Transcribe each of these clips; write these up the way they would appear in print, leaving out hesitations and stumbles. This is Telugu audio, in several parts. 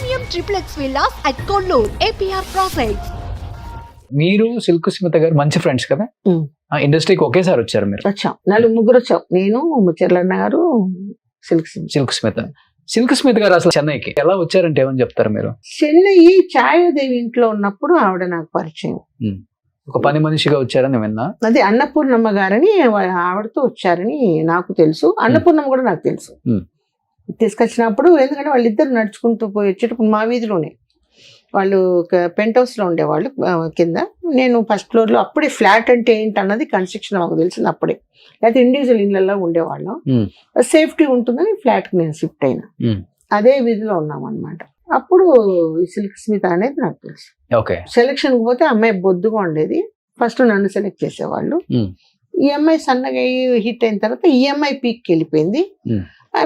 Premium XXX villas at Kollur, APR Projects. మీరు సిల్క్ స్మిత గారు మంచి ఫ్రెండ్స్ కదా? ఇండస్ట్రీకి ఒకేసారి వచ్చారు మీరు? వచ్చాం, ముగ్గురు వచ్చాం. నేను, ముచ్చర్లన్న గారు, సిల్క్ స్మిత గారు అసలు చెన్నైకి ఎలా వచ్చారంటే ఏమని చెప్తారు మీరు? చెన్నై ఛాయాదేవి ఇంట్లో ఉన్నప్పుడు ఆవిడ నాకు పరిచయం. ఒక పని మనిషిగా వచ్చారని విన్నా. అదే అన్నపూర్ణమ్మ గారని ఆవిడతో వచ్చారని నాకు తెలుసు. అన్నపూర్ణమ్మ కూడా నాకు తెలుసు. తీసుకొచ్చినప్పుడు ఎందుకంటే వాళ్ళిద్దరు నడుచుకుంటూ పోయి వచ్చేటప్పుడు మా వీధిలోనే వాళ్ళు పెంట్ హౌస్ లో ఉండేవాళ్ళు కింద. నేను ఫస్ట్ ఫ్లోర్ లో. అప్పుడే ఫ్లాట్ అంటే ఏంటి అన్నది కన్స్ట్రక్షన్ మాకు తెలిసింది అప్పుడే. లేకపోతే ఇండివిజువల్ ఇళ్లలో ఉండేవాళ్ళం. సేఫ్టీ ఉంటుందని ఫ్లాట్ కి నేను షిఫ్ట్ అయినా. అదే వీధిలో ఉన్నాం అనమాట. అప్పుడు ఈ సిల్క్ స్మిత అనేది నాకు తెలుసు. సెలక్షన్ కి పోతే అమ్మాయి బొద్దుగా ఉండేది. ఫస్ట్ నన్ను సెలెక్ట్ చేసేవాళ్ళు. ఈ అమ్మాయి సన్నగా హిట్ అయిన తర్వాత ఈ అమ్మాయి పీక్ వెళ్ళిపోయింది.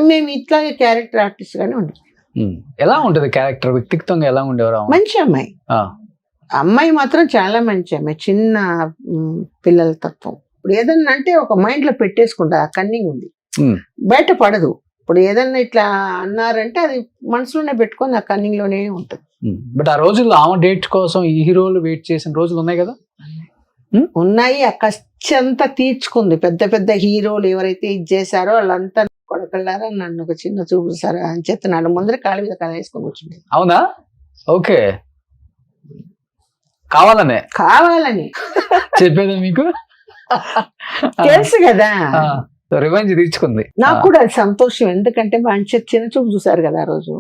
మేము ఇట్లాగే క్యారెక్టర్ ఆర్టిస్ట్ గానే ఉండే. ఎలా ఉంటది క్యారెక్టర్? వ్యక్తిత్వంగా ఎలా ఉండేవారు? మంచి అమ్మాయి. అమ్మాయి మాత్రం చాలా మంచి అమ్మాయి. చిన్న పిల్లల తత్వం. ఇప్పుడు ఏదన్నా అంటే ఒక మైండ్ లో పెట్టేసుకుంటా. ఆ కన్నింగ్ ఉంది, బయట పడదు. ఇప్పుడు ఏదన్నా ఇట్లా అన్నారంటే అది మనసులోనే పెట్టుకొని ఆ కన్నింగ్ లోనే ఉంటుంది. బట్ ఆ రోజుల్లో ఆమె డేట్ కోసం ఈ హీరోలు వెయిట్ చేసిన రోజులు ఉన్నాయి కదా? ఉన్నాయి. ఆ కష్టంతా తీర్చుకుంది. పెద్ద పెద్ద హీరోలు ఎవరైతే ఇది చేశారో వాళ్ళంతా కొడకల్లారా నన్ను ఒక చిన్న చూపుతారా అని చెప్తే నాలుగు ముందర కాళ్ళ మీద కళ వేసుకొని కూర్చుంది. అవునా? ఓకే, కావాలని చెప్పేదా మీకు? తెలుసు కదా. రివెంజ్ తీర్చుకుంది. నాకు కూడా అది సంతోషం. ఎందుకంటే మంచి చిన్న చూపు చూసారు కదా ఆ రోజు.